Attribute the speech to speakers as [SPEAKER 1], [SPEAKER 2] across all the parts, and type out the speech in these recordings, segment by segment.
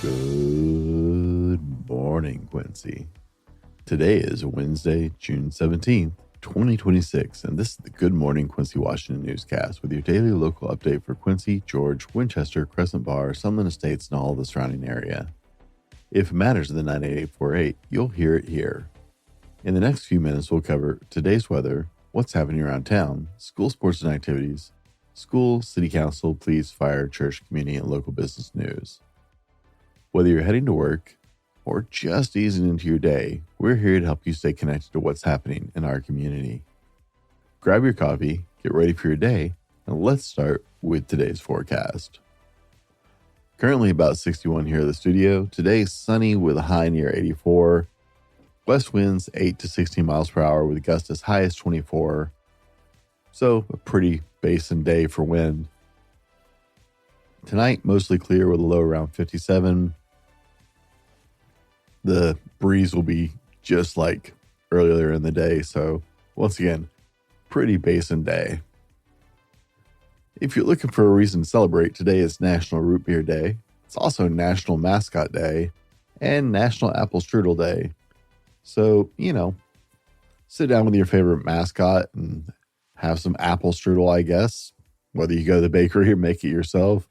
[SPEAKER 1] Good morning, Quincy. Today is Wednesday, June 17th, 2026, and this is the Good Morning Quincy, Washington newscast with your daily local update for Quincy, George, Winchester, Crescent Bar, Sunland Estates, and all of the surrounding area. If it matters in the 98848, you'll hear it here. In the next few minutes, we'll cover today's weather, what's happening around town, school sports and activities, school, city council, police, fire, church, community, and local business news. Whether you're heading to work or just easing into your day, we're here to help you stay connected to what's happening in our community. Grab your coffee, get ready for your day, and let's start with today's forecast. Currently about 61 here at the studio. Today sunny with a high near 84. West winds 8 to 16 miles per hour with gusts as high as 24. So a pretty basin day for wind. Tonight mostly clear with a low around 57. The breeze will be just like earlier in the day, so once again, pretty basin day. If you're looking for a reason to celebrate, today is National Root Beer Day. It's also National Mascot Day and National Apple Strudel Day. So, sit down with your favorite mascot and have some apple strudel, I guess, whether you go to the bakery or make it yourself,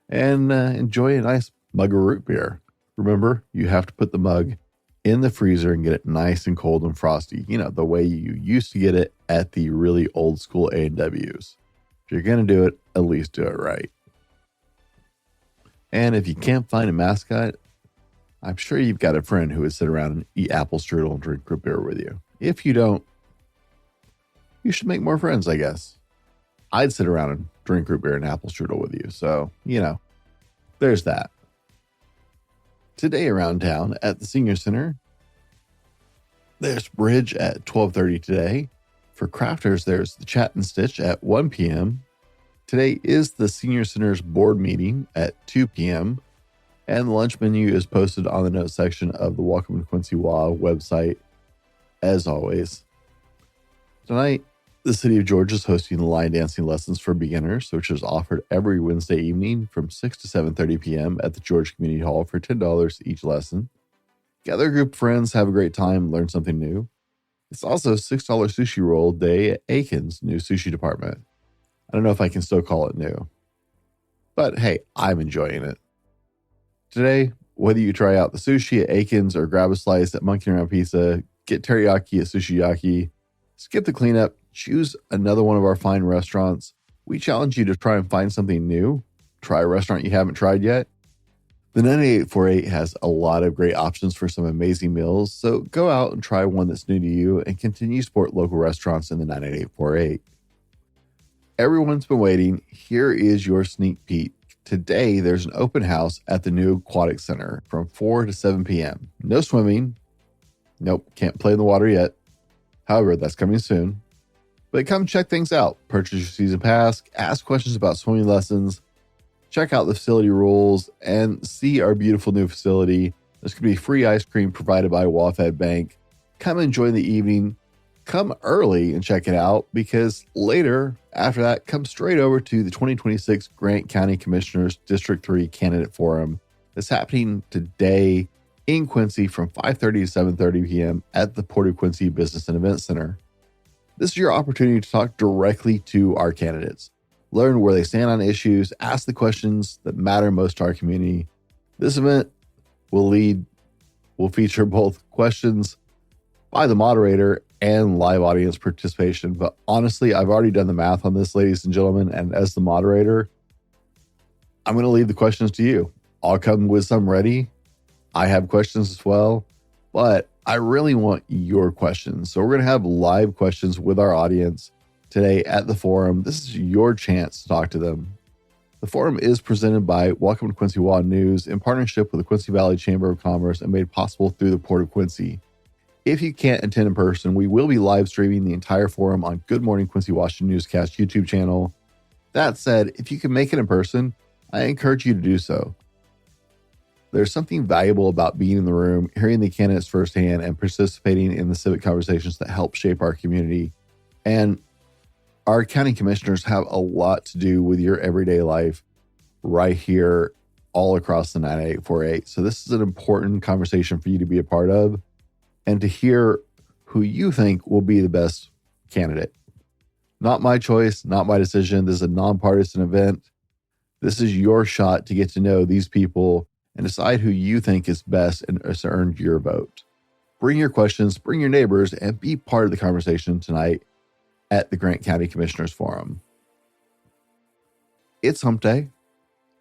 [SPEAKER 1] and enjoy a nice mug of root beer. Remember, you have to put the mug in the freezer and get it nice and cold and frosty, the way you used to get it at the really old school A&Ws. If you're going to do it, at least do it right. And if you can't find a mascot, I'm sure you've got a friend who would sit around and eat apple strudel and drink root beer with you. If you don't, you should make more friends, I guess. I'd sit around and drink root beer and apple strudel with you. So, there's that. Today around town at the Senior Center, there's Bridge at 12:30 today. For crafters, there's the Chat and Stitch at 1 p.m. Today is the Senior Center's board meeting at 2 p.m. And the lunch menu is posted on the notes section of the Welcome to Quincy WA website, as always. Tonight, the City of George is hosting the line dancing lessons for beginners, which is offered every Wednesday evening from 6 to 7:30 p.m. at the George Community Hall for $10 each lesson. Gather a group of friends, have a great time, learn something new. It's also $6 Sushi Roll day at Akins' new sushi department. I don't know if I can still call it new, but hey, I'm enjoying it. Today, whether you try out the sushi at Akins or grab a slice at Monkey Around Pizza, get teriyaki at Sushi Yaki, skip the cleanup, choose another one of our fine restaurants. We challenge you to try and find something new. Try a restaurant you haven't tried yet. The 98848 has a lot of great options for some amazing meals, so go out and try one that's new to you and continue to support local restaurants in the 98848. Everyone's been waiting. Here is your sneak peek. Today, there's an open house at the new Aquatic Center from 4 to 7 p.m. No swimming. Nope, can't play in the water yet. However, that's coming soon. But come check things out. Purchase your season pass, ask questions about swimming lessons, check out the facility rules, and see our beautiful new facility. There's going to be free ice cream provided by WaFd Bank. Come enjoy the evening. Come early and check it out, because later, after that, come straight over to the 2026 Grant County Commissioners District 3 Candidate Forum. That's happening today in Quincy from 5:30 to 7:30 p.m. at the Port of Quincy Business and Event Center. This is your opportunity to talk directly to our candidates, learn where they stand on issues, ask the questions that matter most to our community. This event will feature both questions by the moderator and live audience participation. But honestly, I've already done the math on this, ladies and gentlemen, and as the moderator, I'm going to leave the questions to you. I'll come with some ready. I have questions as well, but I really want your questions. So we're going to have live questions with our audience today at the forum. This is your chance to talk to them. The forum is presented by Welcome to Quincy WA News in partnership with the Quincy Valley Chamber of Commerce and made possible through the Port of Quincy. If you can't attend in person, we will be live streaming the entire forum on Good Morning Quincy Washington Newscast YouTube channel. That said, if you can make it in person, I encourage you to do so. There's something valuable about being in the room, hearing the candidates firsthand, and participating in the civic conversations that help shape our community. And our county commissioners have a lot to do with your everyday life right here all across the 9848. So this is an important conversation for you to be a part of and to hear who you think will be the best candidate. Not my choice, not my decision. This is a nonpartisan event. This is your shot to get to know these people and decide who you think is best and has earned your vote. Bring your questions, bring your neighbors, and be part of the conversation tonight at the Grant County Commissioners Forum. It's hump day.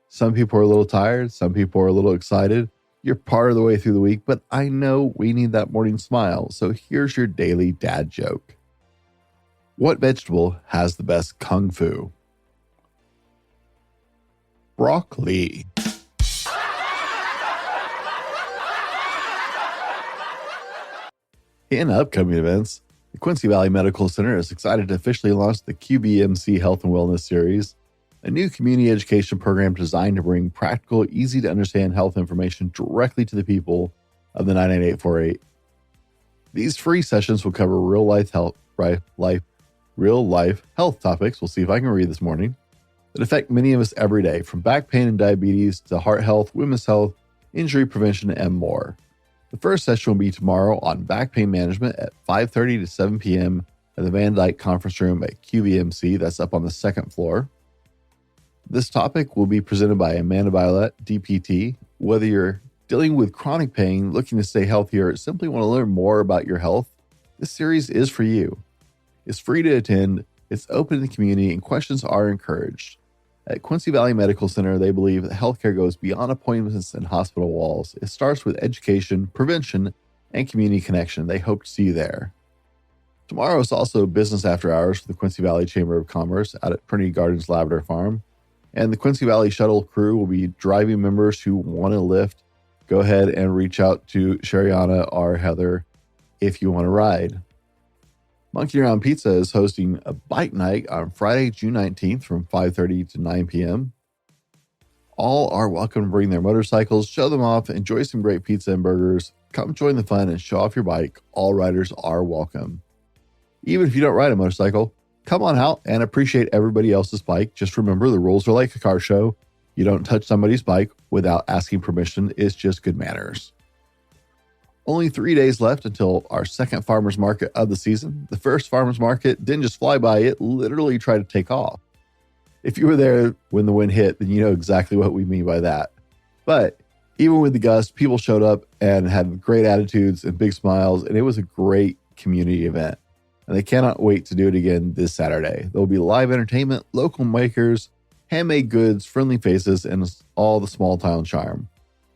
[SPEAKER 1] Some people are a little tired. Some people are a little excited. You're part of the way through the week, but I know we need that morning smile. So here's your daily dad joke. What vegetable has the best kung fu? Broccoli. In upcoming events, the Quincy Valley Medical Center is excited to officially launch the QVMC Health and Wellness Series, a new community education program designed to bring practical, easy to understand health information directly to the people of the 99848. These free sessions will cover real life health topics. We'll see if I can read this morning that affect many of us every day, from back pain and diabetes to heart health, women's health, injury prevention, and more. The first session will be tomorrow on back pain management at 5:30 to 7 p.m. at the Van Dyke Conference Room at QVMC. That's up on the second floor. This topic will be presented by Amanda Violet, DPT. Whether you're dealing with chronic pain, looking to stay healthier, or simply want to learn more about your health, this series is for you. It's free to attend, it's open to the community, and questions are encouraged. At Quincy Valley Medical Center, they believe that healthcare goes beyond appointments and hospital walls. It starts with education, prevention, and community connection. They hope to see you there. Tomorrow is also business after hours for the Quincy Valley Chamber of Commerce out at Trinity Gardens Lavender Farm. And the Quincy Valley Shuttle crew will be driving members who want to lift. Go ahead and reach out to Shariana or Heather if you want to ride. Monkey Around Pizza is hosting a bike night on Friday, June 19th from 5:30 to 9 p.m. All are welcome to bring their motorcycles, show them off, enjoy some great pizza and burgers. Come join the fun and show off your bike. All riders are welcome. Even if you don't ride a motorcycle, come on out and appreciate everybody else's bike. Just remember, the rules are like a car show. You don't touch somebody's bike without asking permission. It's just good manners. Only 3 days left until our second farmers market of the season. The first farmers market didn't just fly by, it literally tried to take off. If you were there when the wind hit, then you know exactly what we mean by that. But even with the gusts, people showed up and had great attitudes and big smiles, and it was a great community event. And they cannot wait to do it again this Saturday. There will be live entertainment, local makers, handmade goods, friendly faces, and all the small town charm.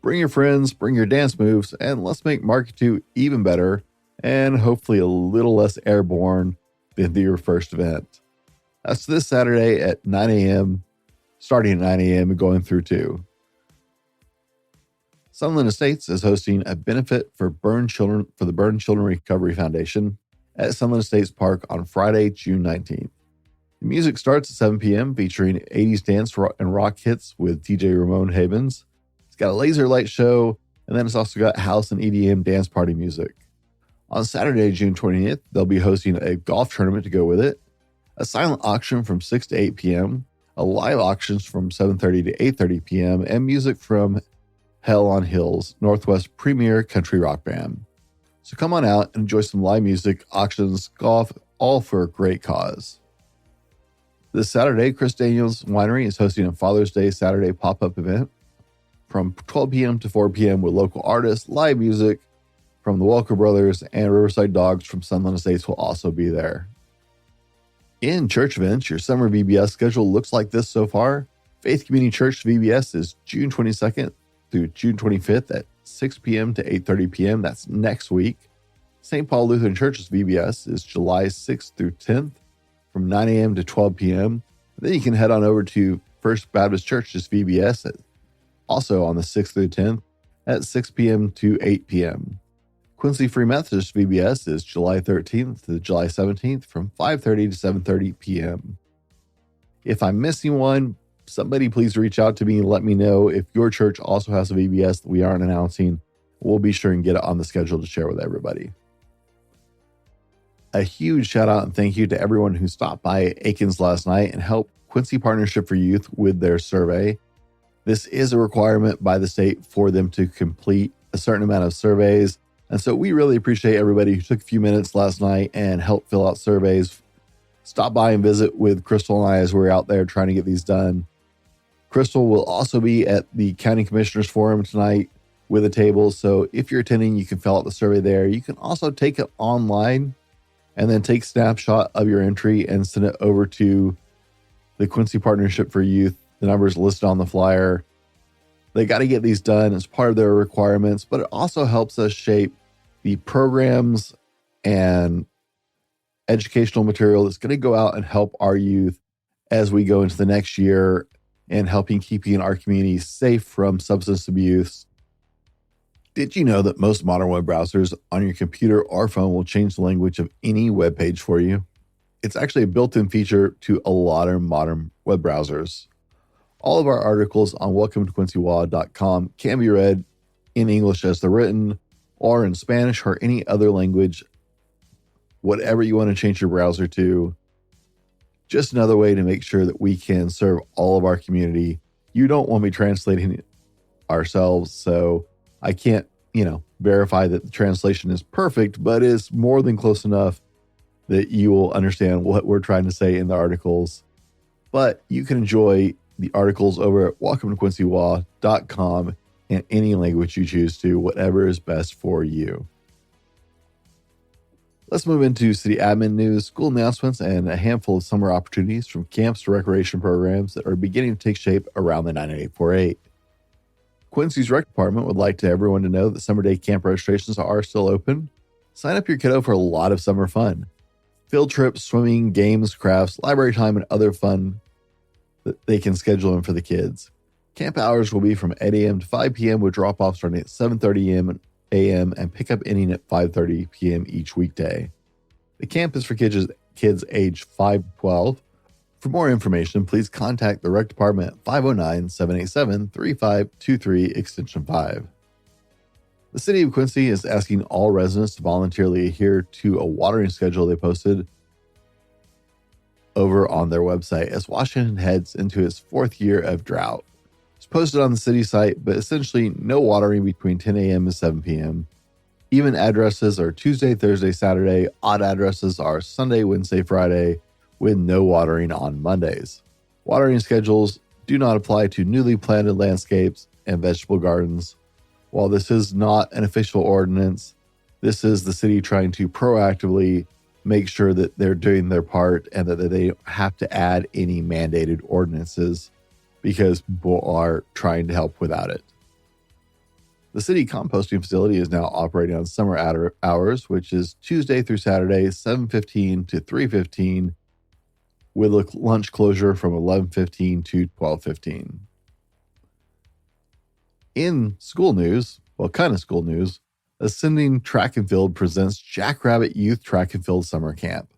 [SPEAKER 1] Bring your friends, bring your dance moves, and let's make Market 2 even better and hopefully a little less airborne than your first event. That's this Saturday at 9 a.m., starting at 9 a.m. and going through 2. Sunland Estates is hosting a benefit for the Burn Children Recovery Foundation at Sunland Estates Park on Friday, June 19th. The music starts at 7 p.m. featuring 80s dance and rock hits with DJ Ramon Havens. It's got a laser light show, and then it's also got house and EDM dance party music. On Saturday, June 20th, they'll be hosting a golf tournament to go with it, a silent auction from 6 to 8 p.m., a live auctions from 7:30 to 8:30 p.m., and music from Hell on Hills, Northwest premier country rock band. So come on out and enjoy some live music, auctions, golf, all for a great cause. This Saturday, Chris Daniels Winery is hosting a Father's Day Saturday pop-up event from 12 p.m. to 4 p.m. with local artists, live music from the Welker Brothers, and Riverside Dogs from Sunland Estates will also be there. In church events, your summer VBS schedule looks like this so far. Faith Community Church VBS is June 22nd through June 25th at 6 p.m. to 8:30 p.m. That's next week. St. Paul Lutheran Church's VBS is July 6th through 10th from 9 a.m. to 12 p.m. Then you can head on over to First Baptist Church's VBS also on the 6th through 10th at 6 p.m. to 8 p.m. Quincy Free Methodist VBS is July 13th to July 17th from 5:30 to 7:30 p.m. If I'm missing one, somebody please reach out to me and let me know if your church also has a VBS that we aren't announcing. We'll be sure and get it on the schedule to share with everybody. A huge shout out and thank you to everyone who stopped by Akins last night and helped Quincy Partnership for Youth with their survey. This is a requirement by the state for them to complete a certain amount of surveys. And so we really appreciate everybody who took a few minutes last night and helped fill out surveys. Stop by and visit with Crystal and I as we're out there trying to get these done. Crystal will also be at the County Commissioners Forum tonight with a table. So if you're attending, you can fill out the survey there. You can also take it online and then take a snapshot of your entry and send it over to the Quincy Partnership for Youth. The numbers listed on the flyer. They got to get these done as part of their requirements, but it also helps us shape the programs and educational material that's going to go out and help our youth as we go into the next year and helping keeping our community safe from substance abuse. Did you know that most modern web browsers on your computer or phone will change the language of any web page for you? It's actually a built-in feature to a lot of modern web browsers. All of our articles on WaFd.com can be read in English as they're written, or in Spanish or any other language, whatever you want to change your browser to. Just another way to make sure that we can serve all of our community. You don't want me translating it ourselves, so I can't, verify that the translation is perfect, but it's more than close enough that you will understand what we're trying to say in the articles. But you can enjoy the articles over at welcometoquincywa.com in any language you choose to, whatever is best for you. Let's move into city admin news, school announcements, and a handful of summer opportunities from camps to recreation programs that are beginning to take shape around the 9848. Quincy's Rec Department would like everyone to know that summer day camp registrations are still open. Sign up your kiddo for a lot of summer fun. Field trips, swimming, games, crafts, library time, and other fun that they can schedule in for the kids. Camp hours will be from 8 a.m. to 5 p.m. with drop-off starting at 7:30 a.m. and pickup ending at 5:30 p.m. each weekday. The camp is for kids age 5 to 12. For more information, please contact the Rec Department at 509-787-3523 extension 5. The City of Quincy is asking all residents to voluntarily adhere to a watering schedule they posted over on their website as Washington heads into its fourth year of drought. It's posted on the city site, but essentially no watering between 10 a.m. and 7 p.m. Even addresses are Tuesday, Thursday, Saturday. Odd addresses are Sunday, Wednesday, Friday, with no watering on Mondays. Watering schedules do not apply to newly planted landscapes and vegetable gardens. While this is not an official ordinance, this is the city trying to proactively make sure that they're doing their part and that they don't have to add any mandated ordinances because people are trying to help without it. The city composting facility is now operating on summer hours, which is Tuesday through Saturday, 7:15 to 3:15, with a lunch closure from 11:15 to 12:15. In school news, Ascending Track and Field presents Jackrabbit Youth Track and Field Summer Camp,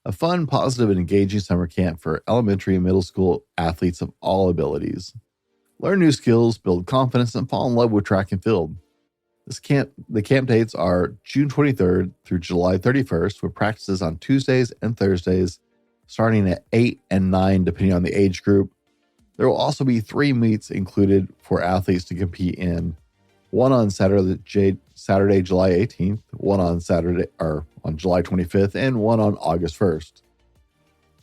[SPEAKER 1] a fun, positive, and engaging summer camp for elementary and middle school athletes of all abilities. Learn new skills, build confidence, and fall in love with track and field. The camp dates are June 23rd through July 31st, with practices on Tuesdays and Thursdays, starting at 8 and 9, depending on the age group. There will also be 3 meets included for athletes to compete in. One on Saturday, July 18th, one on July 25th, and one on August 1st.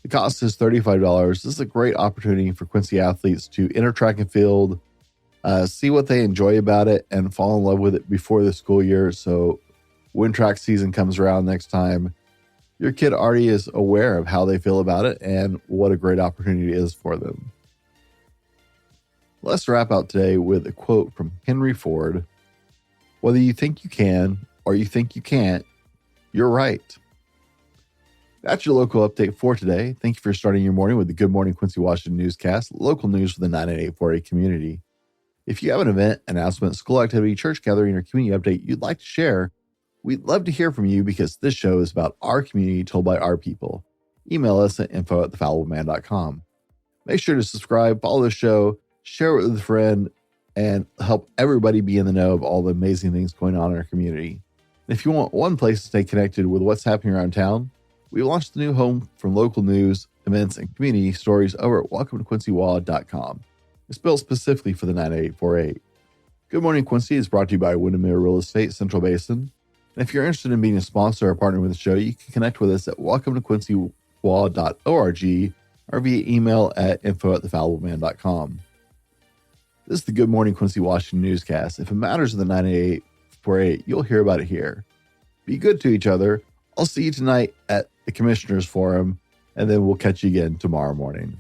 [SPEAKER 1] The cost is $35. This is a great opportunity for Quincy athletes to enter track and field, see what they enjoy about it, and fall in love with it before the school year. So when track season comes around next time, your kid already is aware of how they feel about it and what a great opportunity it is for them. Let's wrap out today with a quote from Henry Ford. Whether you think you can or you think you can't, you're right. That's your local update for today. Thank you for starting your morning with the Good Morning Quincy Washington newscast, local news for the 98848 community. If you have an event, announcement, school activity, church gathering, or community update you'd like to share, we'd love to hear from you because this show is about our community told by our people. Email us at info@thefallowman.com. Make sure to subscribe, follow the show, share it with a friend, and help everybody be in the know of all the amazing things going on in our community. And if you want one place to stay connected with what's happening around town, we launched the new home from local news, events, and community stories over at welcometoquincywa.com. It's built specifically for the 9848. Good Morning Quincy is brought to you by Windermere Real Estate Central Basin. And if you're interested in being a sponsor or partner with the show, you can connect with us at welcometoquincywa.org or via email at info@thefallibleman.com. This is the Good Morning Quincy Washington newscast. If it matters in the 9848, you'll hear about it here. Be good to each other. I'll see you tonight at the Commissioners Forum, and then we'll catch you again tomorrow morning.